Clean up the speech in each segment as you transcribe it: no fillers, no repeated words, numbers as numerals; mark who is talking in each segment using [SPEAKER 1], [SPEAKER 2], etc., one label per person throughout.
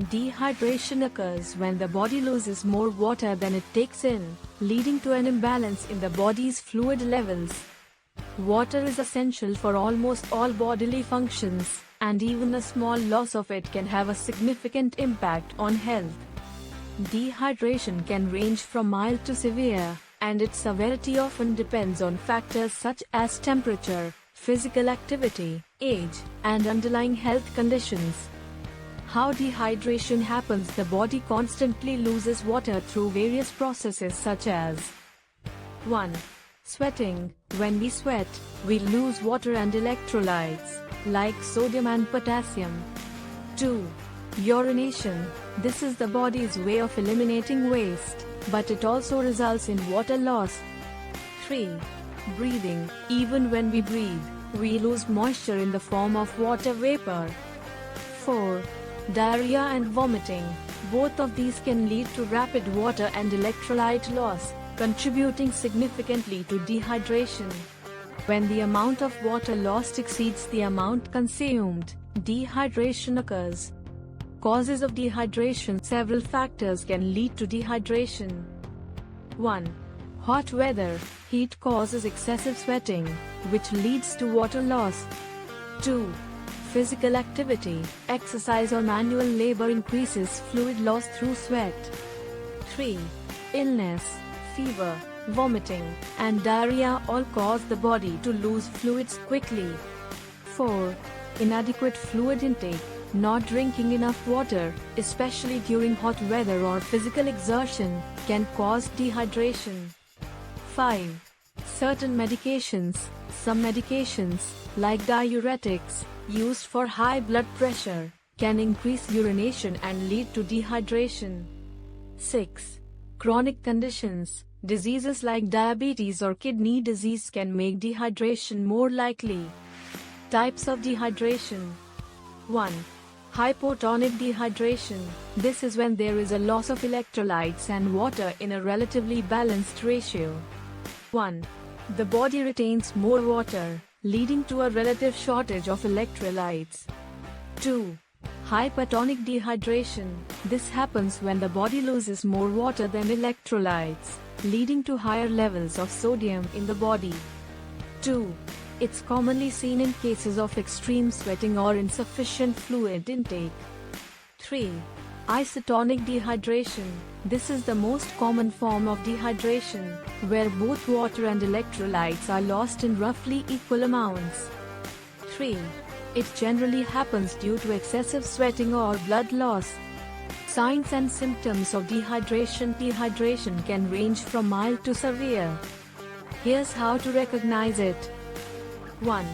[SPEAKER 1] Dehydration occurs when the body loses more water than it takes in, leading to an imbalance in the body's fluid levels. Water is essential for almost all bodily functions, and even a small loss of it can have a significant impact on health. Dehydration can range from mild to severe, and its severity often depends on factors such as temperature, physical activity, age, and underlying health conditions. How dehydration happens: the body constantly loses water through various processes such as 1. Sweating. When we sweat, we lose water and electrolytes, like sodium and potassium. 2. Urination. This is the body's way of eliminating waste, but it also results in water loss. 3. Breathing. Even when we breathe, we lose moisture in the form of water vapor. 4. Diarrhea and vomiting. Both of these can lead to rapid water and electrolyte loss, contributing significantly to dehydration. When the amount of water lost exceeds the amount consumed, dehydration occurs. Causes of dehydration. Several factors can lead to dehydration. 1. Hot weather. Heat causes excessive sweating, which leads to water loss. 2. Physical activity. Exercise or manual labor increases fluid loss through sweat. 3. Illness. Fever, vomiting, and diarrhea all cause the body to lose fluids quickly. 4. Inadequate fluid intake. Not drinking enough water, especially during hot weather or physical exertion, can cause dehydration. 5. Certain medications. Some medications, like diuretics, used for high blood pressure, can increase urination and lead to dehydration. 6. Chronic conditions. Diseases like diabetes or kidney disease can make dehydration more likely. Types of dehydration. 1. Hypotonic dehydration. This is when there is a loss of electrolytes and water in a relatively balanced ratio. 1. The body retains more water, leading to a relative shortage of electrolytes. 2. Hypertonic dehydration. This happens when the body loses more water than electrolytes, leading to higher levels of sodium in the body. 2. It's commonly seen in cases of extreme sweating or insufficient fluid intake. 3. Isotonic dehydration. This is the most common form of dehydration, where both water and electrolytes are lost in roughly equal amounts. 3. It generally happens due to excessive sweating or blood loss. Signs and symptoms of dehydration. Dehydration can range from mild to severe. Here's how to recognize it. 1.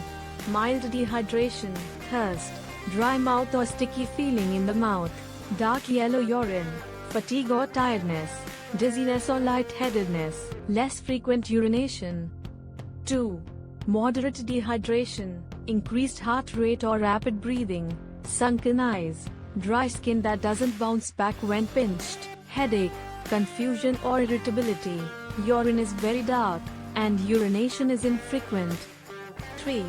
[SPEAKER 1] Mild dehydration. Thirst, dry mouth or sticky feeling in the mouth, dark yellow urine, fatigue or tiredness, dizziness or lightheadedness, less frequent urination. 2. Moderate dehydration. Increased heart rate or rapid breathing, sunken eyes, dry skin that doesn't bounce back when pinched, headache, confusion or irritability, urine is very dark, and urination is infrequent. 3.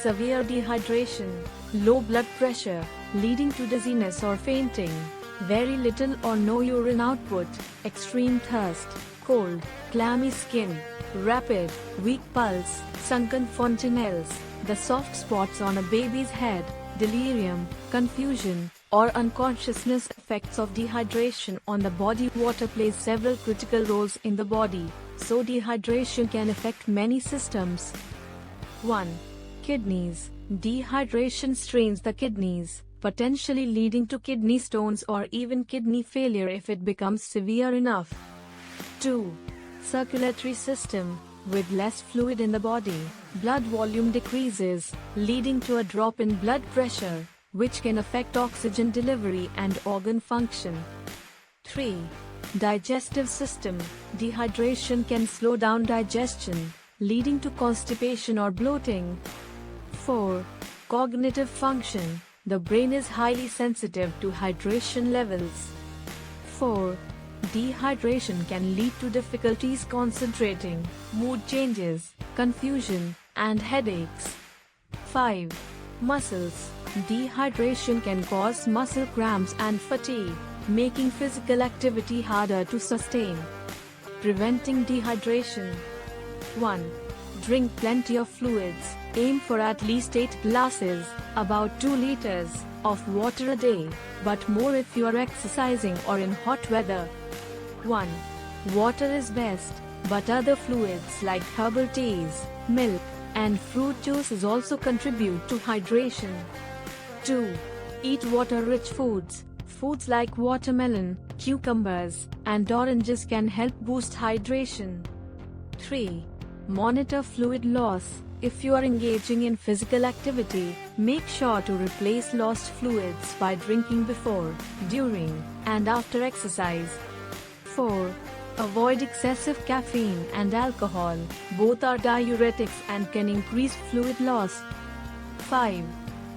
[SPEAKER 1] Severe dehydration. Low blood pressure, leading to dizziness or fainting, very little or no urine output, extreme thirst, cold, clammy skin, rapid, weak pulse, sunken fontanelles, the soft spots on a baby's head, delirium, confusion, or unconsciousness. Effects of dehydration on the body. Water plays several critical roles in the body, so dehydration can affect many systems. 1. Kidneys. Dehydration strains the kidneys, potentially leading to kidney stones or even kidney failure if it becomes severe enough. 2. Circulatory system. With less fluid in the body, blood volume decreases, leading to a drop in blood pressure, which can affect oxygen delivery and organ function. 3. Digestive system. Dehydration can slow down digestion, leading to constipation or bloating. 4. Cognitive function. The brain is highly sensitive to hydration levels. 4. Dehydration can lead to difficulties concentrating, mood changes, confusion, and headaches. 5. Muscles. Dehydration can cause muscle cramps and fatigue, making physical activity harder to sustain. Preventing dehydration. 1. Drink plenty of fluids. Aim for at least 8 glasses, about 2 liters, of water a day, but more if you are exercising or in hot weather. 1. Water is best, but other fluids like herbal teas, milk, and fruit juices also contribute to hydration. 2. Eat water-rich foods. Foods like watermelon, cucumbers, and oranges can help boost hydration. 3. Monitor fluid loss. If you are engaging in physical activity, make sure to replace lost fluids by drinking before, during, and after exercise. 4. Avoid excessive caffeine and alcohol. Both are diuretics and can increase fluid loss. 5.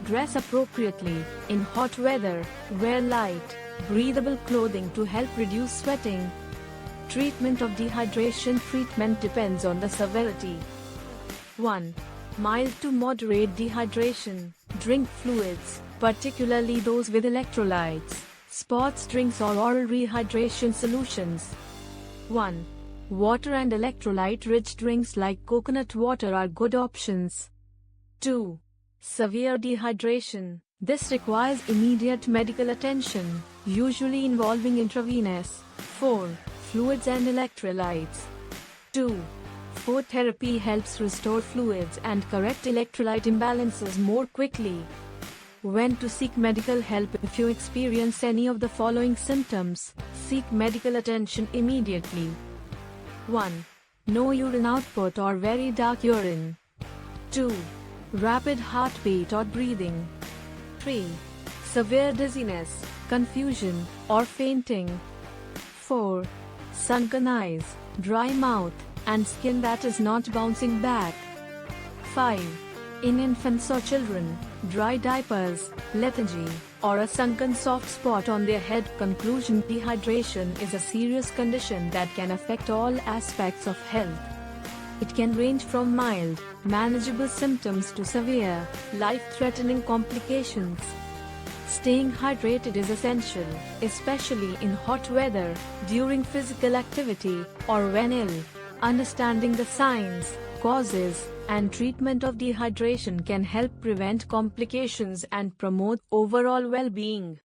[SPEAKER 1] Dress appropriately. In hot weather, wear light, breathable clothing to help reduce sweating. Treatment of dehydration. Treatment depends on the severity. 1. Mild to moderate dehydration. Drink fluids, particularly those with electrolytes, sports drinks or oral rehydration solutions. 1. Water and electrolyte-rich drinks like coconut water are good options. 2. Severe dehydration. This requires immediate medical attention, usually involving intravenous. 4. Fluids and electrolytes. 2. Food therapy helps restore fluids and correct electrolyte imbalances more quickly. When to seek medical help. If you experience any of the following symptoms, seek medical attention immediately. 1. No urine output or very dark urine. 2. Rapid heartbeat or breathing. 3. Severe dizziness, confusion, or fainting. 4. Sunken eyes, dry mouth, and skin that is not bouncing back. 5. In infants or children, dry diapers, lethargy, or a sunken soft spot on their head. Conclusion: dehydration is a serious condition that can affect all aspects of health. It can range from mild, manageable symptoms to severe, life-threatening complications. Staying hydrated is essential, especially in hot weather, during physical activity, or when ill. Understanding the signs, causes, and treatment of dehydration can help prevent complications and promote overall well-being.